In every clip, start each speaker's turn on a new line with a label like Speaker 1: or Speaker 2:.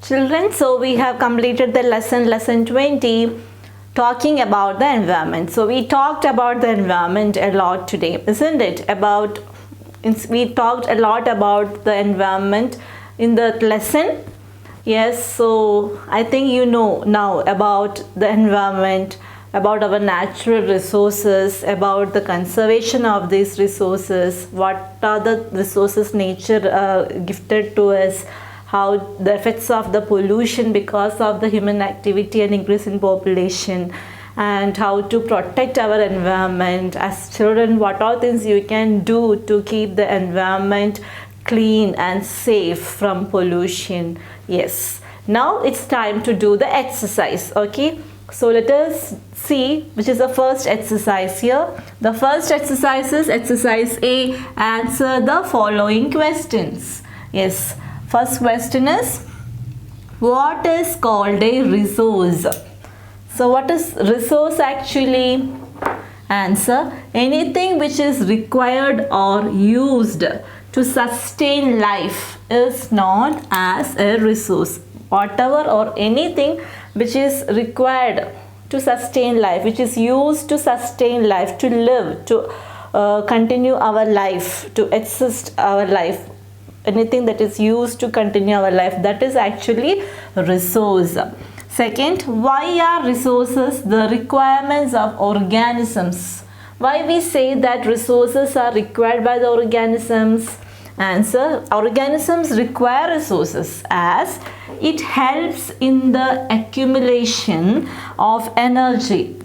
Speaker 1: Children, so we have completed the lesson 20, talking about the environment. So we talked about the environment a lot today, isn't it? We talked a lot about the environment in the lesson. Yes, so I think you know now about the environment, about our natural resources, about the conservation of these resources, what are the resources nature gifted to us, how the effects of the pollution because of the human activity and increase in population, and how to protect our environment. As children, what all things you can do to keep the environment clean and safe from pollution. Yes, now it's time to do the exercise. Okay, so let us see which is the first exercise here. The first exercise is exercise A. Answer the following questions. Yes, first question is, what is called a resource? So what is resource actually? Answer, anything which is required or used to sustain life is known as a resource. Whatever or anything which is required to sustain life, which is used to sustain life, to live, to continue our life, to exist our life, anything that is used to continue our life, that is actually resource. Second, why are resources the requirements of organisms? Why we say that resources are required by the organisms? Answer, organisms require resources as it helps in the accumulation of energy.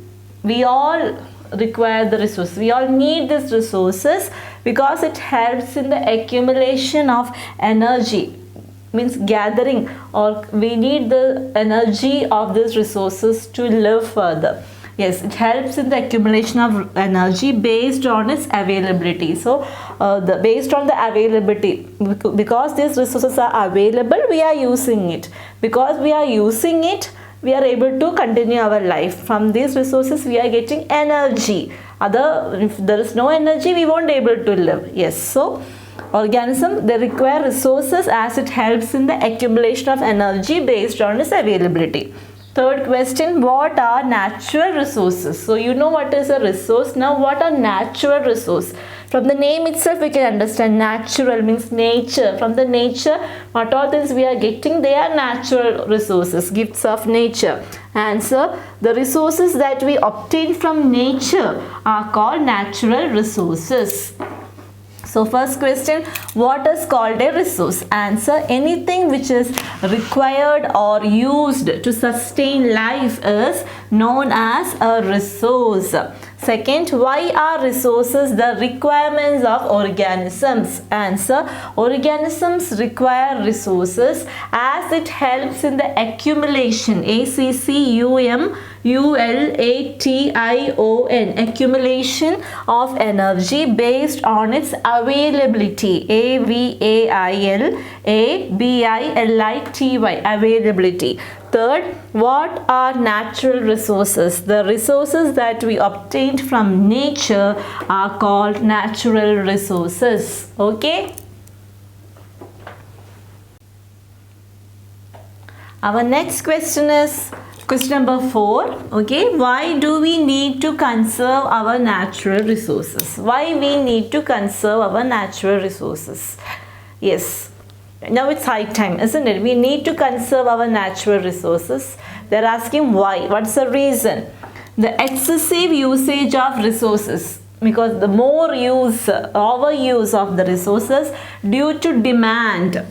Speaker 1: We all require the resources. We all need these resources because it helps in the accumulation of energy. Means gathering, or we need the energy of these resources to live further. Yes, it helps in the accumulation of energy based on its availability. So based on the availability, because these resources are available, we are using it. Because we are using it, we are able to continue our life. From these resources we are getting energy. If there is no energy, we won't be able to live. Yes, so organism, they require resources as it helps in the accumulation of energy based on its availability. Third question, what are natural resources? So you know what is a resource. Now what are natural resources? From the name itself we can understand natural means nature. From the nature, what all things we are getting, they are natural resources, gifts of nature. Answer, the resources that we obtain from nature are called natural resources. So first question, what is called a resource? Answer, anything which is required or used to sustain life is known as a resource. Second, why are resources the requirements of organisms? Answer, organisms require resources as it helps in the accumulation, accumulation of energy based on its availability, availability. Third, what are natural resources? The resources that we obtained from nature are called natural resources. Okay. Our next question is question number 4. Okay, why do we need to conserve our natural resources? Why we need to conserve our natural resources? Yes, now it's high time, isn't it? We need to conserve our natural resources. They're asking why. What's the reason? The excessive usage of resources, because the more overuse of the resources due to demand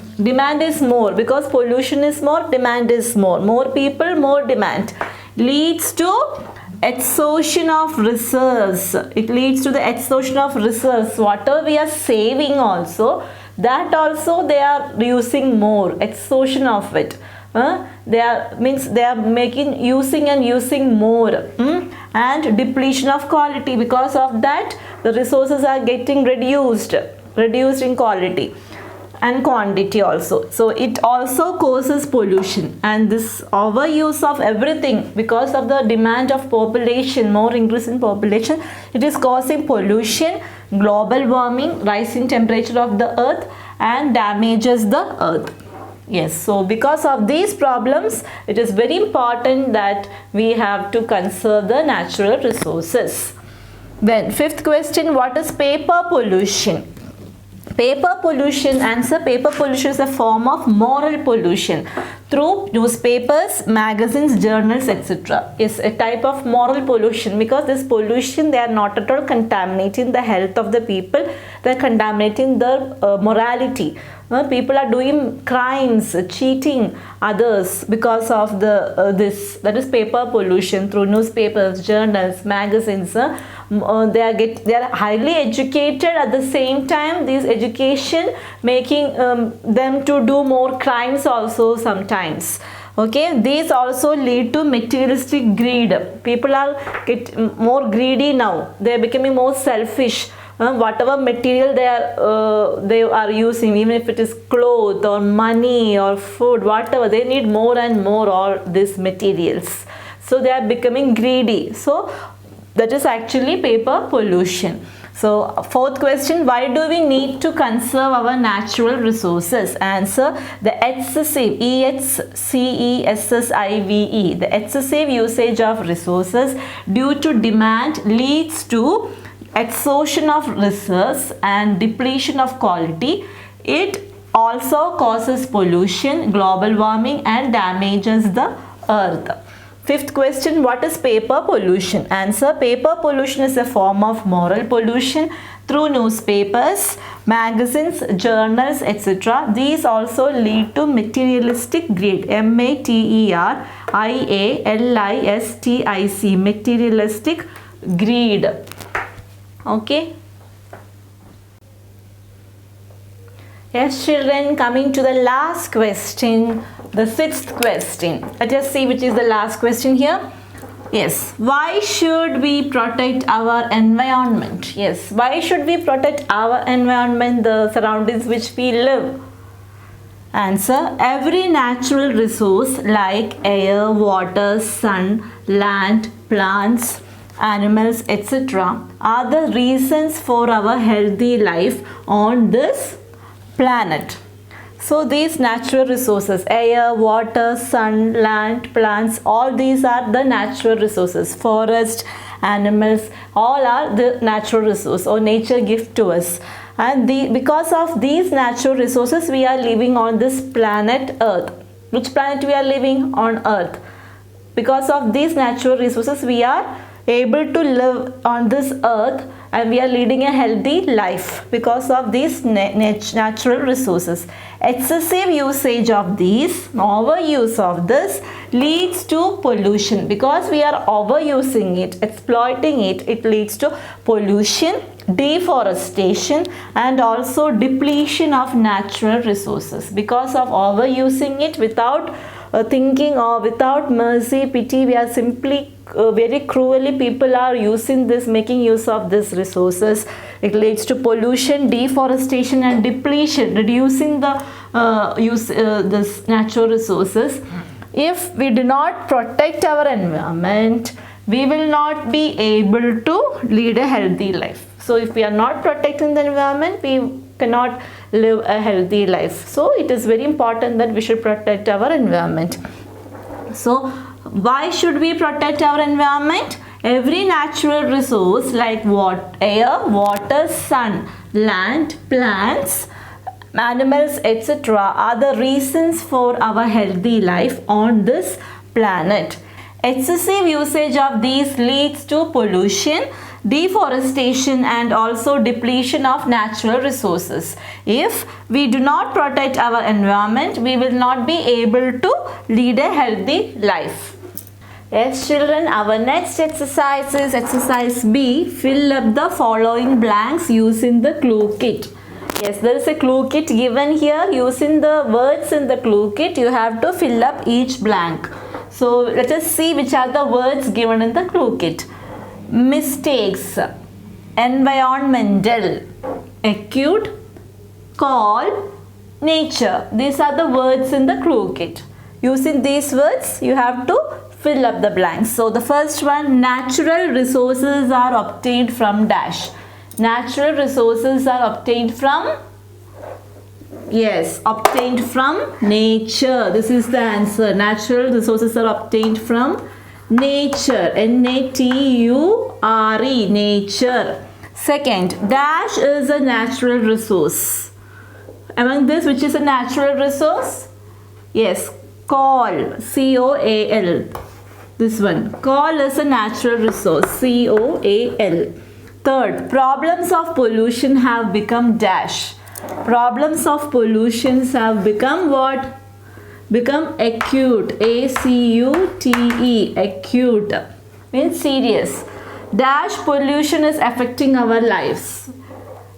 Speaker 1: is more, because pollution is more, demand is more people, more demand, leads to exhaustion of resources. It leads to the exhaustion of resources. Whatever we are saving also, that also they are using more, exhaustion of it. They are using more, and depletion of quality. Because of that, the resources are getting reduced in quality and quantity also. So it also causes pollution, and this overuse of everything, because of the demand of population, more increase in population, it is causing pollution, global warming, rise in temperature of the earth, and damages the earth. Yes, so because of these problems, it is very important that we have to conserve the natural resources. Then fifth question, what is paper pollution? Paper pollution, answer, paper pollution is a form of moral pollution through newspapers, magazines, journals, etc. Is a type of moral pollution, because this pollution, they are not at all contaminating the health of the people, they are contaminating their morality. People are doing crimes, cheating others because of this, that is paper pollution through newspapers, journals, magazines. They are highly educated, at the same time this education making them to do more crimes also sometimes. Okay, these also lead to materialistic greed. People are more greedy now, they are becoming more selfish. Whatever material they are using, even if it is clothes or money or food, whatever, they need more and more all these materials, so they are becoming greedy. So that is actually paper pollution. So fourth question, why do we need to conserve our natural resources? Answer, the excessive, EXCESSIVE, the excessive usage of resources due to demand leads to exhaustion of resources and depletion of quality. It also causes pollution, global warming, and damages the earth. Fifth question, what is paper pollution? Answer, paper pollution is a form of moral pollution through newspapers, magazines, journals, etc. These also lead to materialistic greed, materialistic, materialistic greed. Okay. Yes, children, coming to the last question, the sixth question. Let us see which is the last question here. Yes, why should we protect our environment? Yes, why should we protect our environment, the surroundings which we live? Answer, every natural resource like air, water, sun, land, plants, animals, etc. are the reasons for our healthy life on this planet. So these natural resources, air, water, sun, land, plants, all these are the natural resources. Forest, animals, all are the natural resource or nature gift to us. And because of these natural resources, we are living on this planet Earth. Which planet we are living? On Earth. Because of these natural resources, we are able to live on this earth, and we are leading a healthy life because of these natural resources. Excessive usage of these, overuse of this, leads to pollution. Because we are overusing it, exploiting it, it leads to pollution, deforestation, and also depletion of natural resources. Because of overusing it without thinking or without mercy, pity, we are simply very cruelly people are using this, making use of these resources. It leads to pollution, deforestation, and depletion, reducing the this natural resources. If we do not protect our environment, we will not be able to lead a healthy life. So if we are not protecting the environment, we cannot live a healthy life. So it is very important that we should protect our environment. So why should we protect our environment? Every natural resource like air, water, sun, land, plants, animals, etc. are the reasons for our healthy life on this planet. Excessive usage of these leads to pollution, deforestation, and also depletion of natural resources. If we do not protect our environment, we will not be able to lead a healthy life. Yes, children, our next exercise is exercise B. Fill up the following blanks using the clue kit. Yes, there is a clue kit given here. Using the words in the clue kit, you have to fill up each blank. So let us see which are the words given in the clue kit. Mistakes, environmental, acute, call, nature. These are the words in the clue kit. Using these words, you have to fill up the blanks. So the first one, natural resources are obtained from dash. Natural resources are obtained from Yes, obtained from nature. This is the answer. Natural resources are obtained from nature. N-A-T-U-R-E, nature. Second, dash is a natural resource. Among this, which is a natural resource? Yes, coal, C-O-A-L. This one, coal is a natural resource, C-O-A-L. Third, problems of pollution have become dash. Problems of pollution have become what? Become acute, A-C-U-T-E, acute, means serious. Dash pollution is affecting our lives.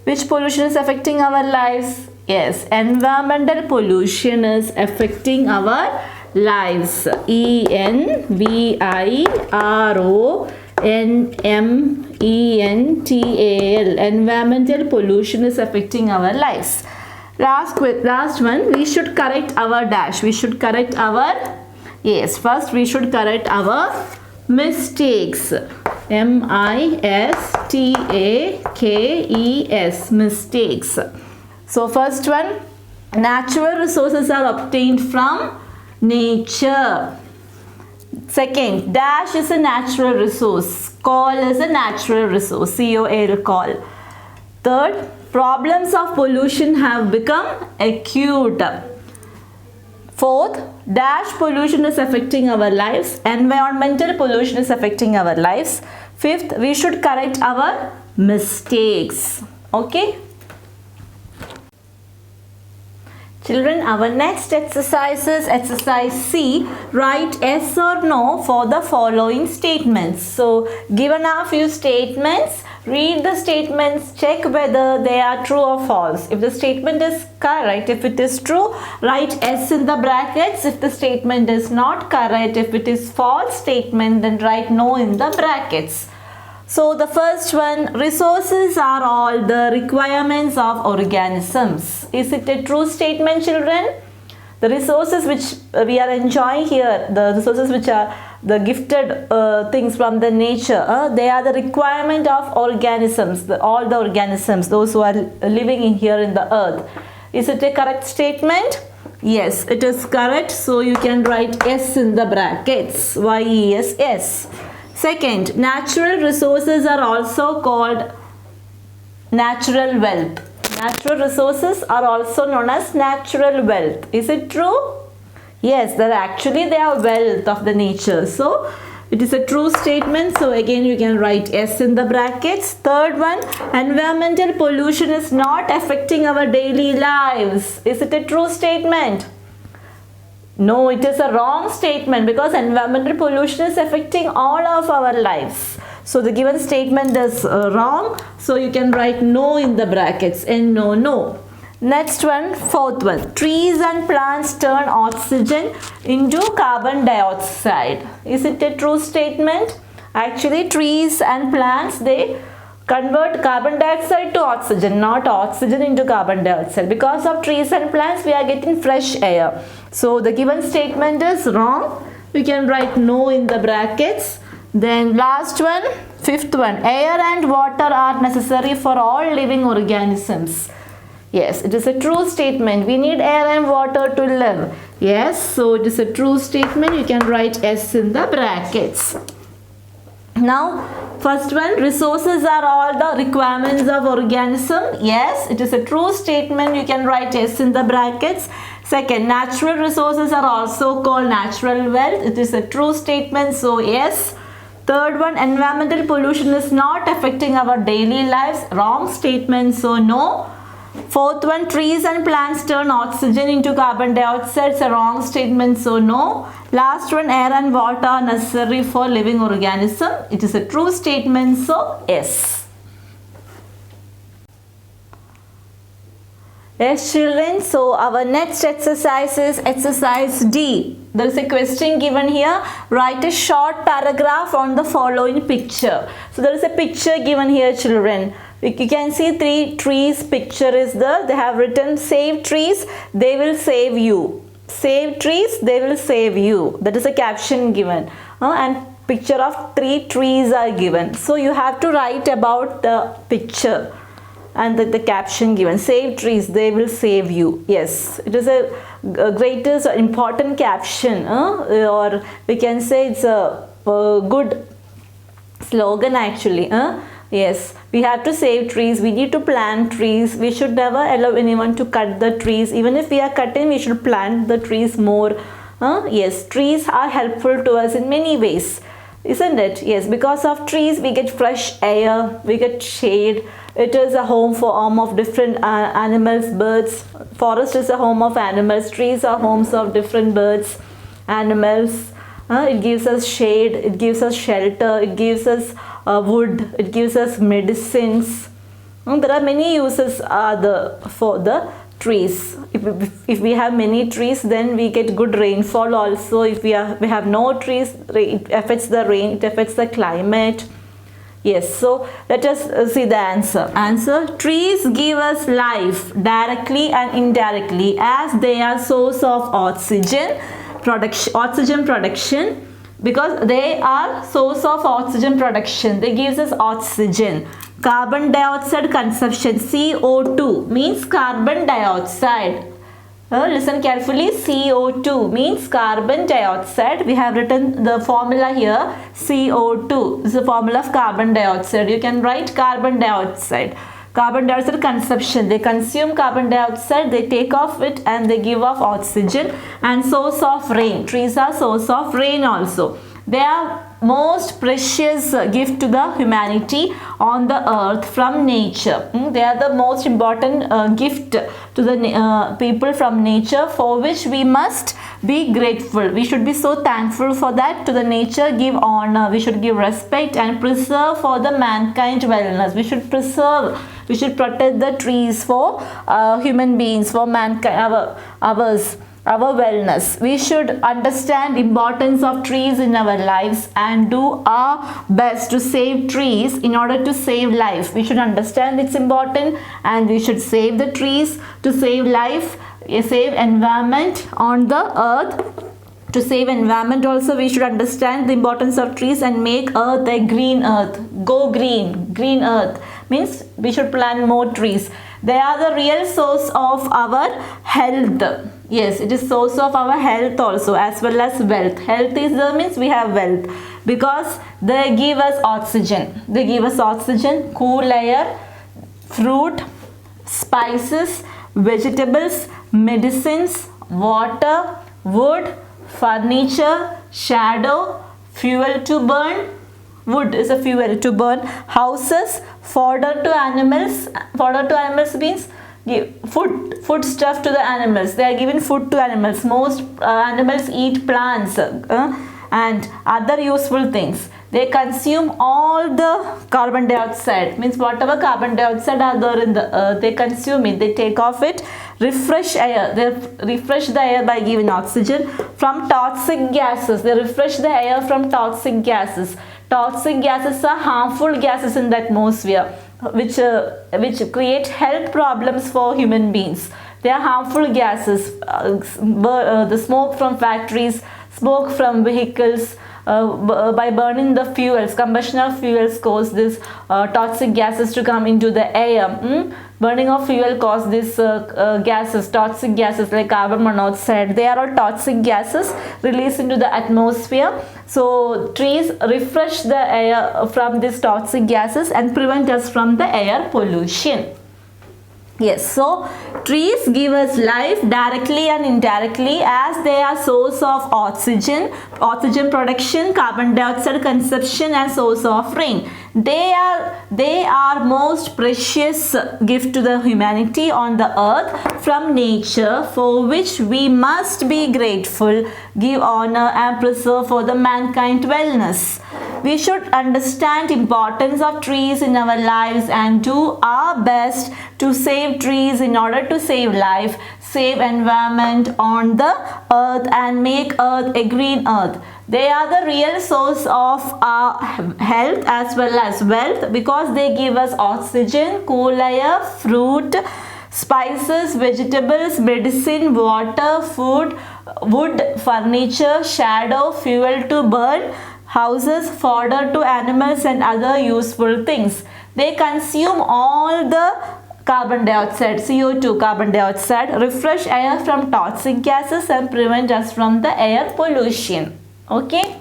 Speaker 1: Which pollution is affecting our lives? Yes, environmental pollution is affecting our lives. E-N-V-I-R-O-N-M-E-N-T-A-L. Environmental pollution is affecting our lives. Last one, we should correct our dash. We should correct our, yes, first we should correct our mistakes. M-I-S-T-A-K-E-S, mistakes. So first one, natural resources are obtained from nature. Second, dash is a natural resource. Coal is a natural resource. C-O-A-L, coal. Third, problems of pollution have become acute. Fourth, dash pollution is affecting our lives. Environmental pollution is affecting our lives. Fifth, we should correct our mistakes. Okay? Children, our next exercise is exercise C. Write yes or no for the following statements. So, given a few statements, read the statements, check whether they are true or false. If the statement is correct, if it is true, write yes in the brackets. If the statement is not correct, if it is false statement, then write no in the brackets. So the first one, resources are all the requirements of organisms. Is it a true statement, children? The resources which we are enjoying here, the resources which are the gifted things from the nature, they are the requirement of organisms, all the organisms, those who are living in here in the earth. Is it a correct statement? Yes, it is correct. So you can write yes in the brackets. Y-E-S, yes. Second, natural resources are also called natural wealth. Natural resources are also known as natural wealth. Is it true? Yes, they are wealth of the nature. So, it is a true statement. So, again you can write yes in the brackets. Third one, environmental pollution is not affecting our daily lives. Is it a true statement? No, it is a wrong statement because environmental pollution is affecting all of our lives. So the given statement is wrong. So you can write no in the brackets and no. Next one, fourth one. Trees and plants turn oxygen into carbon dioxide. Is it a true statement? Actually, trees and plants, they convert carbon dioxide to oxygen, not oxygen into carbon dioxide. Because of trees and plants, we are getting fresh air. So the given statement is wrong. We can write no in the brackets. Then last one, fifth one. Air and water are necessary for all living organisms. Yes, it is a true statement. We need air and water to live. Yes, so it is a true statement. You can write S in the brackets. Now, first one, resources are all the requirements of organism. Yes, it is a true statement. You can write S in the brackets. Second, natural resources are also called natural wealth. It is a true statement. So, yes. Third one, environmental pollution is not affecting our daily lives. Wrong statement. So, no. Fourth one, trees and plants turn oxygen into carbon dioxide. It's a wrong statement. So, no. Last one, air and water are necessary for living organism. It is a true statement. So, yes. Yes, children. So, our next exercise is exercise D. There is a question given here. Write a short paragraph on the following picture. So, there is a picture given here, children. You can see 3 trees picture is there. They have written save trees, they will save you. Save trees, they will save you. That is a caption given. And picture of 3 trees are given. So, you have to write about the picture. and the caption given, save trees, they will save you. Yes, it is a greatest important caption, or we can say it's a good slogan actually. Yes, we have to save trees, we need to plant trees, we should never allow anyone to cut the trees. Even if we are cutting, we should plant the trees more. Yes, trees are helpful to us in many ways, isn't it? Yes, because of trees we get fresh air, we get shade. It is a home of different animals, birds. Forest is a home of animals, trees are homes of different birds, animals. It gives us shade, it gives us shelter, it gives us wood, it gives us medicines. There are many uses for the trees. If we have many trees, then we get good rainfall also. If we have no trees, it affects the rain, it affects the climate. Yes, so let us see the answer. Trees give us life directly and indirectly, as they are source of oxygen production, because they are source of oxygen production. They gives us oxygen. Carbon dioxide consumption, CO2 means carbon dioxide. Listen carefully, CO2 means carbon dioxide. We have written the formula here, CO2 is the formula of carbon dioxide. You can write carbon dioxide. Carbon dioxide consumption, they consume carbon dioxide, they take off it and they give off oxygen. And source of rain, trees are source of rain also. They are most precious gift to the humanity on the earth from nature. They are the most important gift to the people from nature, for which we must be grateful. We should be so thankful for that. To the nature give honor, we should give respect and preserve for the mankind wellness. We should preserve, we should protect the trees for human beings, for mankind, our wellness. We should understand importance of trees in our lives and do our best to save trees in order to save life. We should understand its importance and we should save the trees to save life, save environment on the earth. To save environment also, we should understand the importance of trees and make earth a green earth. Go green. Green earth means we should plant more trees. They are the real source of our health. Yes, it is source of our health also, as well as wealth. Health is the means we have wealth, because they give us oxygen. They give us oxygen, cool air, fruit, spices, vegetables, medicines, water, wood, furniture, shadow, fuel to burn. Wood is a fuel to burn. Houses, fodder to animals. Fodder to animals means give food stuff to the animals. They are given food to animals. Most animals eat plants and other useful things. They consume all the carbon dioxide, means whatever carbon dioxide are there in the earth, they consume it, they take off it. Refresh air, they refresh the air by giving oxygen. From toxic gases, they refresh the air from toxic gases. Toxic gases are harmful gases in the atmosphere, which create health problems for human beings. They are harmful gases. The smoke from factories, smoke from vehicles, by burning the fuels, combustion of fuels cause this toxic gases to come into the air. Burning of fuel cause these gases, toxic gases like carbon monoxide. They are all toxic gases released into the atmosphere. So trees refresh the air from these toxic gases and prevent us from the air pollution. Yes, so trees give us life directly and indirectly, as they are source of oxygen production, carbon dioxide consumption and source of rain. They are most precious gift to the humanity on the earth from nature, for which we must be grateful, give honor and preserve for the mankind wellness. We should understand importance of trees in our lives and do our best to save trees in order to save life, save environment on the earth and make earth a green earth. They are the real source of our health as well as wealth, because they give us oxygen, cool air, fruit, spices, vegetables, medicine, water, food, wood, furniture, shadow, fuel to burn, houses, fodder to animals and other useful things. They consume all the carbon dioxide, CO2, carbon dioxide, refresh air from toxic gases and prevent us from the air pollution. Okay.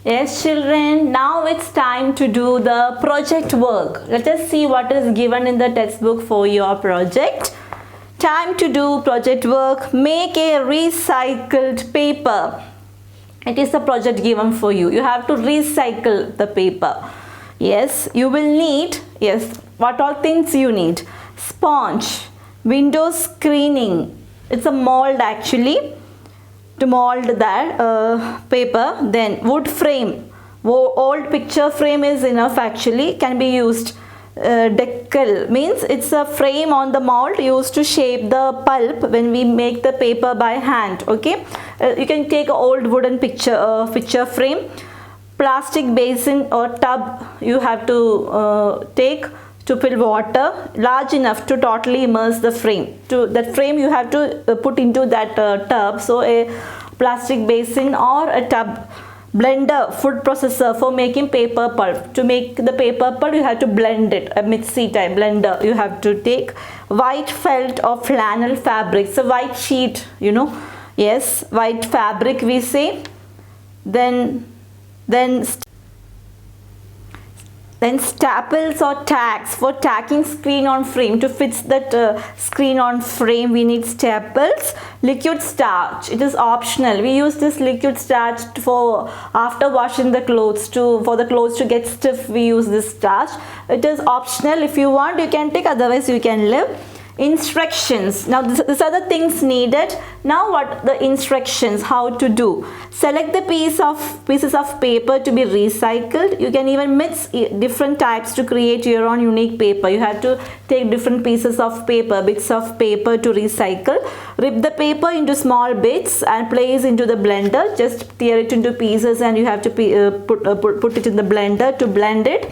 Speaker 1: Yes, children, now it's time to do the project work. Let us see what is given in the textbook for your project. Time to do project work. Make a recycled paper. It is a project given for you. You have to recycle the paper. Yes, you will need, yes, what all things you need? Sponge, window screening. It's a mold actually, to mold that paper. Then wood frame, old picture frame is enough actually, can be used. Decal means it's a frame on the mold used to shape the pulp when we make the paper by hand. Okay, you can take an old wooden picture frame. Plastic basin or tub you have to take to fill water large enough to totally immerse the frame. To that frame you have to put into that tub. So a plastic basin or a tub. Blender, food processor for making paper pulp. To make the paper pulp you have to blend it. A mixie type blender you have to take. White felt or flannel fabric. So white sheet, you know. Yes, white fabric we say. Then staples or tacks for tacking screen on frame. To fit that screen on frame we need staples. Liquid starch, it is optional. We use this liquid starch for after washing the clothes, for the clothes to get stiff we use this starch. It is optional. If you want you can take, otherwise you can leave. Instructions. Now these are the things needed. Now what the instructions, how to do. Select the pieces of paper to be recycled. You can even mix different types to create your own unique paper. You have to take different pieces of paper, bits of paper to recycle. Rip the paper into small bits and place into the blender. Just tear it into pieces and you have to put it in the blender to blend it.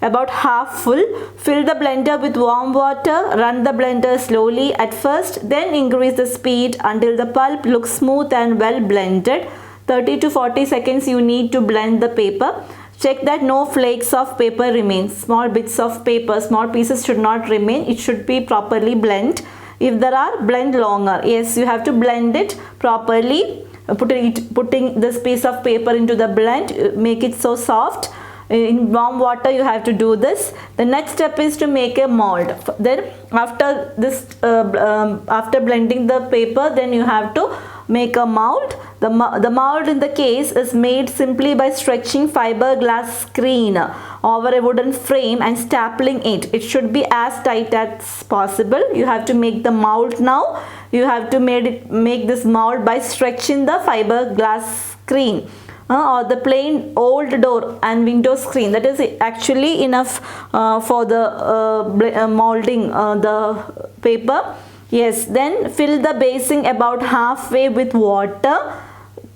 Speaker 1: About half full. Fill the blender with warm water. Run the blender slowly at first, then increase the speed until the pulp looks smooth and well blended. 30 to 40 seconds you need to blend the paper. Check that no flakes of paper remain. Small bits of paper, small pieces should not remain. It should be properly blended. If there are, blend longer. Yes, you have to blend it properly. Putting this piece of paper into the blend, make it so soft. In warm water you have to do this. The next step is to make a mold. Then after this after blending the paper, then you have to make a mold. The mold in the case is made simply by stretching fiberglass screen over a wooden frame and stapling it. It should be as tight as possible. You have to make the mold now. You have to make this mold by stretching the fiberglass screen. Or the plain old door and window screen. That is actually enough for the molding the paper. Yes, then fill the basin about halfway with water.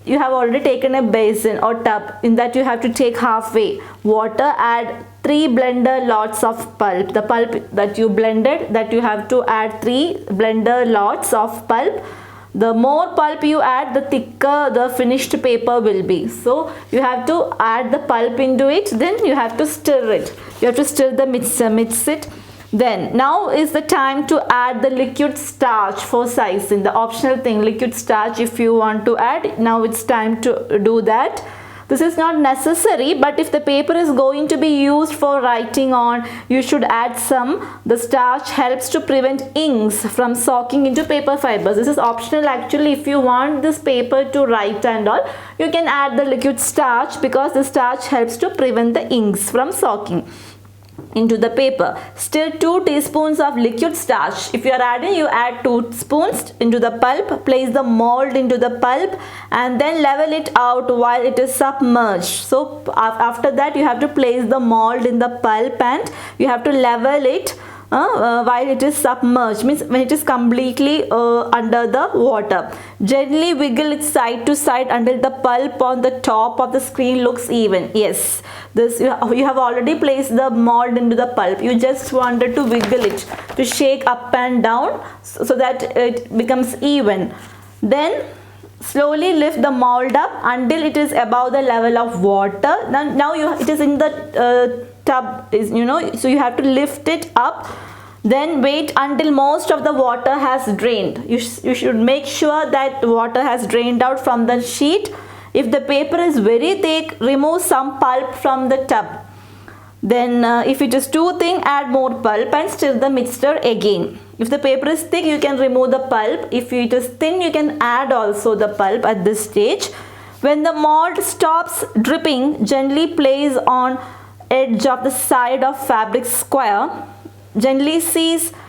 Speaker 1: You have already taken a basin or tub. In that you have to take halfway water. Add 3 blender lots of pulp. The pulp that you blended, that you have to add 3 blender lots of pulp. The more pulp you add, the thicker the finished paper will be. So you have to add the pulp into it. Then you have to stir it. You have to stir the mix it. Then now is the time to add the liquid starch for sizing. The optional thing, liquid starch, if you want to add. Now it's time to do that. This is not necessary, but if the paper is going to be used for writing on, you should add some. The starch helps to prevent inks from soaking into paper fibers. This is optional actually. If you want this paper to write and all, you can add the liquid starch, because the starch helps to prevent the inks from soaking into the paper. Stir 2 teaspoons of liquid starch. If you are adding, you add 2 spoons into the pulp. Place the mold into the pulp and then level it out while it is submerged. So after that you have to place the mold in the pulp and you have to level it while it is submerged, means when it is completely under the water. Gently wiggle it side to side until the pulp on the top of the screen looks even. Yes, this you have already placed the mold into the pulp. You just wanted to wiggle it, to shake up and down so that it becomes even. Then slowly lift the mold up until it is above the level of water. Now it is in the tub, so you have to lift it up. Then wait until most of the water has drained. You should make sure that water has drained out from the sheet. If the paper is very thick, remove some pulp from the tub. Then if it is too thin, add more pulp and stir the mixture again. If the paper is thick, you can remove the pulp. If it is thin, you can add also the pulp at this stage. When the mold stops dripping, gently place on edge of the side of fabric square. Gently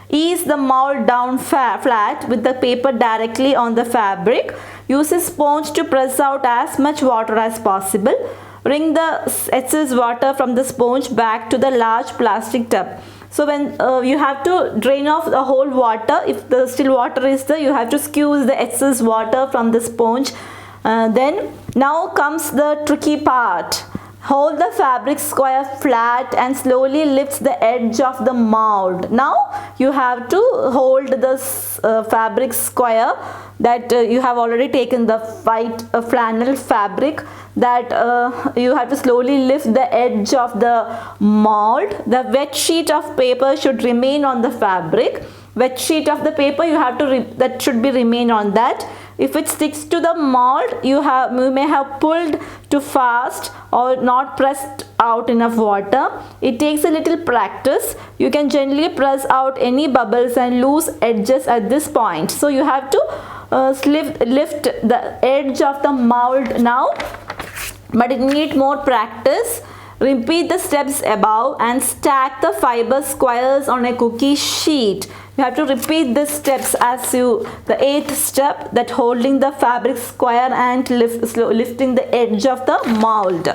Speaker 1: ease the mold down flat with the paper directly on the fabric. Use a sponge to press out as much water as possible. Wring the excess water from the sponge back to the large plastic tub. So when you have to drain off the whole water, if the still water is there, you have to squeeze the excess water from the sponge. Then now comes the tricky part. Hold the fabric square flat and slowly lift the edge of the mold. Now you have to hold this fabric square that you have already taken the white flannel fabric, that you have to slowly lift the edge of the mold. The wet sheet of paper should remain on the fabric. Wet sheet of the paper you have to that should be remain on that. If it sticks to the mold, you may have pulled too fast or not pressed out enough water. It takes a little practice. You can gently press out any bubbles and loose edges at this point. So you have to lift the edge of the mold now, but it needs more practice. Repeat the steps above and stack the fiber squares on a cookie sheet. You have to repeat the steps as the 8th step, that holding the fabric square and lifting the edge of the mold.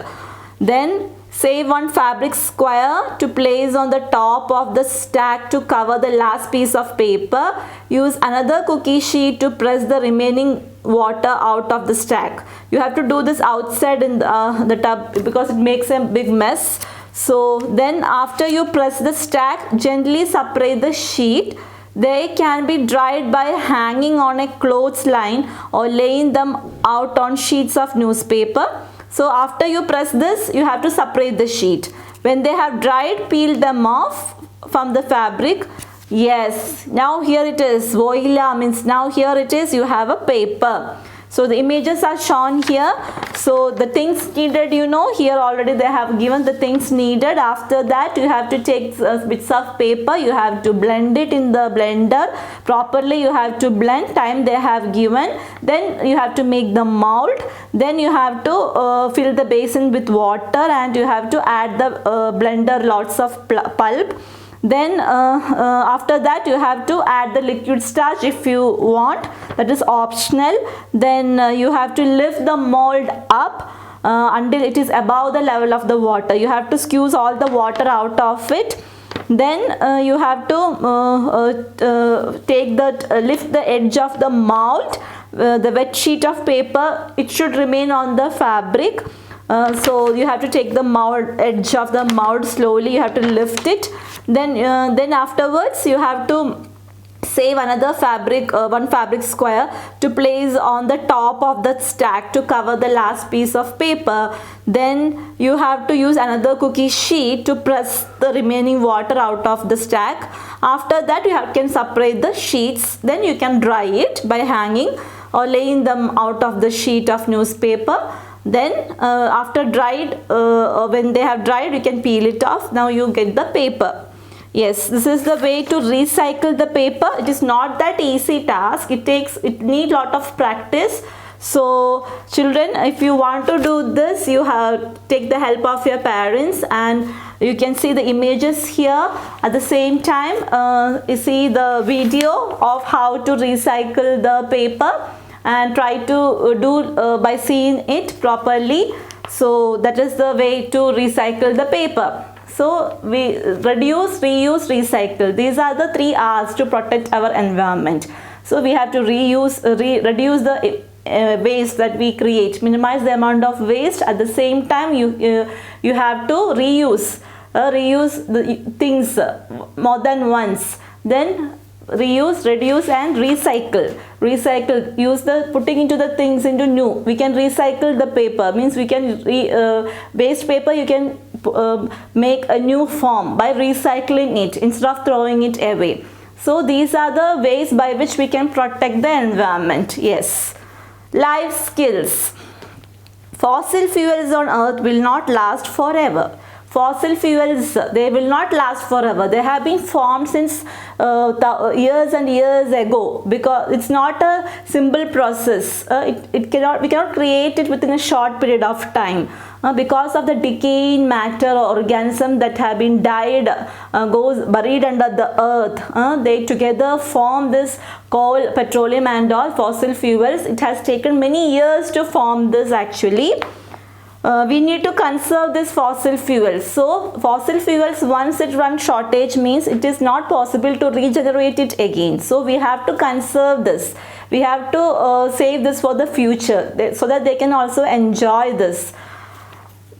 Speaker 1: Then save one fabric square to place on the top of the stack to cover the last piece of paper. Use another cookie sheet to press the remaining water out of the stack. You have to do this outside in the tub because it makes a big mess. So then after you press the stack, gently separate the sheet. They can be dried by hanging on a clothesline or laying them out on sheets of newspaper. So after you press this, you have to separate the sheet. When they have dried, peel them off from the fabric. Yes, now here it is. Voila means now here it is, you have a paper. So the images are shown here. So the things needed, here already they have given the things needed. After that you have to take bits of paper, you have to blend it in the blender properly. You have to blend, time they have given. Then you have to make the mold. Then you have to fill the basin with water and you have to add the blender lots of pulp. Then after that you have to add the liquid starch if you want, that is optional. Then you have to lift the mold up until it is above the level of the water. You have to squeeze all the water out of it. Then you have to lift the edge of the mold. The wet sheet of paper, it should remain on the fabric. So you have to take the edge of the mold slowly, you have to lift it. Then afterwards you have to save another one fabric square to place on the top of the stack to cover the last piece of paper. Then you have to use another cookie sheet to press the remaining water out of the stack. After that you can separate the sheets. Then you can dry it by hanging or laying them out of the sheet of newspaper. Then after dried, when they have dried, you can peel it off. Now you get the paper. Yes, this is the way to recycle the paper. It is not that easy task. It needs lot of practice. So children, if you want to do this, you have take the help of your parents, and you can see the images here. At the same time, you see the video of how to recycle the paper, and try to do by seeing it properly. So that is the way to recycle the paper. So we reduce, reuse, recycle. These are the 3 R's to protect our environment. So we have to reduce the waste that we create, minimize the amount of waste. At the same time, you have to reuse the things more than once. Then reuse, reduce and recycle. Recycle, use the putting into the things into new. We can recycle the paper, means we can waste paper you can make a new form by recycling it instead of throwing it away. So these are the ways by which we can protect the environment. Yes. Life skills. Fossil fuels on earth will not last forever. Fossil fuels, they will not last forever. They have been formed since years and years ago, because it's not a simple process. We cannot create it within a short period of time. Because of the decaying matter or organism that have been died, goes buried under the earth, they together form this coal, petroleum and all fossil fuels. It has taken many years to form this actually. We need to conserve this fossil fuels. So fossil fuels, once it runs shortage, means it is not possible to regenerate it again. So we have to conserve this. We have to save this for the future, so that they can also enjoy this.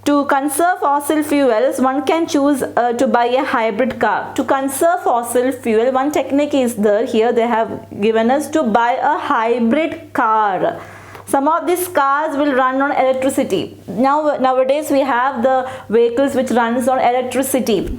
Speaker 1: To conserve fossil fuels, one can choose to buy a hybrid car. To conserve fossil fuel, one technique is there. Here they have given us to buy a hybrid car. Some of these cars will run on electricity. Nowadays we have the vehicles which runs on electricity.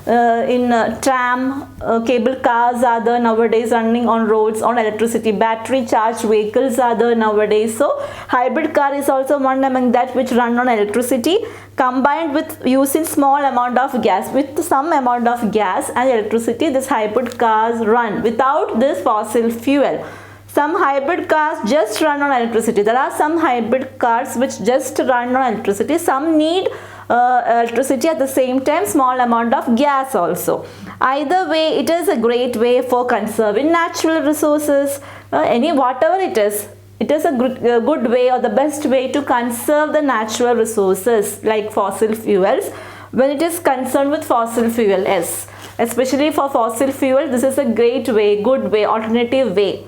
Speaker 1: Tram, cable cars are there nowadays, running on roads on electricity. Battery charged vehicles are there nowadays. So hybrid car is also one among that which run on electricity, combined with using small amount of gas. With some amount of gas and electricity, this hybrid cars run without this fossil fuel. Some hybrid cars just run on electricity. There are some hybrid cars which just run on electricity. Some need electricity at the same time, small amount of gas also. Either way, it is a great way for conserving natural resources. Whatever it is a good way or the best way to conserve the natural resources like fossil fuels. When it is concerned with fossil fuel, yes, especially for fossil fuel, this is a great way, good way, alternative way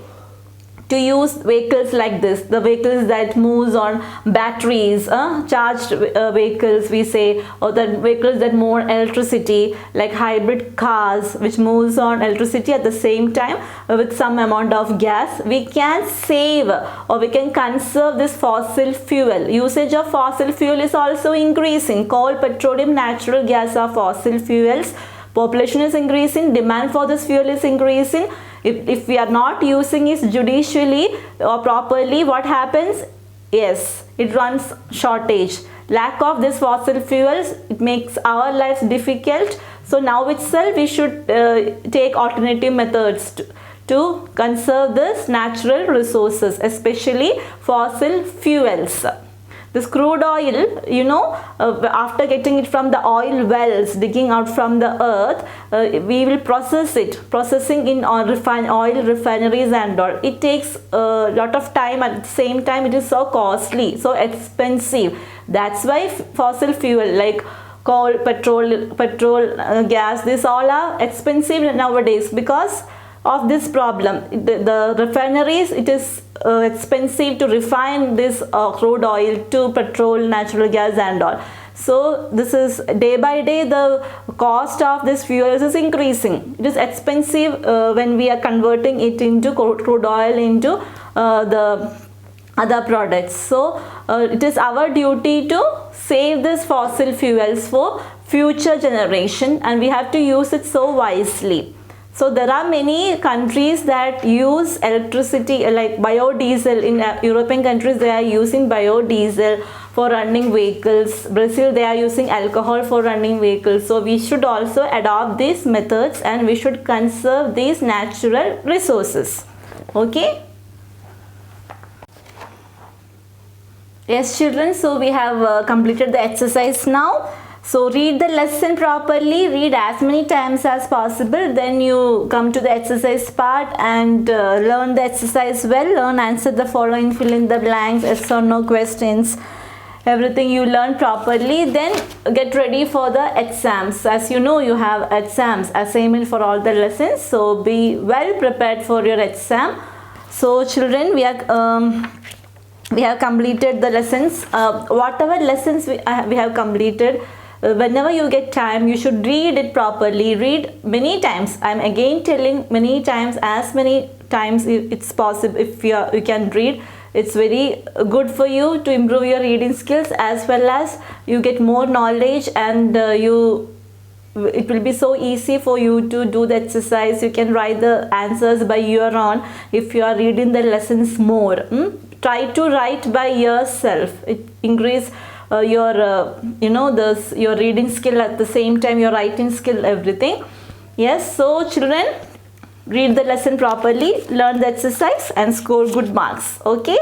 Speaker 1: to use vehicles like this, the vehicles that moves on batteries, charged vehicles we say, or the vehicles that move on electricity, like hybrid cars which moves on electricity at the same time with some amount of gas. We can save or we can conserve this fossil fuel. Usage of fossil fuel is also increasing. Coal, petroleum, natural gas are fossil fuels. Population is increasing, demand for this fuel is increasing. If we are not using it judicially or properly, what happens? Yes, it runs shortage. Lack of this fossil fuels, it makes our lives difficult. So now itself we should take alternative methods to conserve this natural resources, especially fossil fuels. This crude oil, after getting it from the oil wells, digging out from the earth, we will process it. Processing in oil refineries and all. It takes a lot of time. At the same time, it is so costly, so expensive. That's why fossil fuel like coal, petrol, gas, these all are expensive nowadays because of this problem. The refineries, it is expensive to refine this crude oil to petrol, natural gas and all. So this is day by day the cost of this fuels is increasing. It is expensive when we are converting it into crude oil into the other products. So it is our duty to save this fossil fuels for future generation, and we have to use it so wisely. So there are many countries that use electricity like biodiesel. In European countries, they are using biodiesel for running vehicles. Brazil, they are using alcohol for running vehicles. So we should also adopt these methods and we should conserve these natural resources. Okay. Yes, children, so we have completed the exercise now. So read the lesson properly, read as many times as possible, then you come to the exercise part and learn the exercise well, answer the following, fill in the blanks, yes or no questions, everything you learn properly, then get ready for the exams. As you know, you have exams, assignment for all the lessons, so be well prepared for your exam. So children, we have completed the lessons. Whatever lessons we have completed, whenever you get time, you should read it properly. Read many times. I'm again telling, many times, as many times it's possible. If you can read, it's very good for you to improve your reading skills, as well as you get more knowledge, and it will be so easy for you to do the exercise. You can write the answers by your own if you are reading the lessons more. Try to write by yourself. It increase your your reading skill, at the same time your writing skill, everything. Yes, so children, read the lesson properly, learn the exercise, and score good marks. Okay.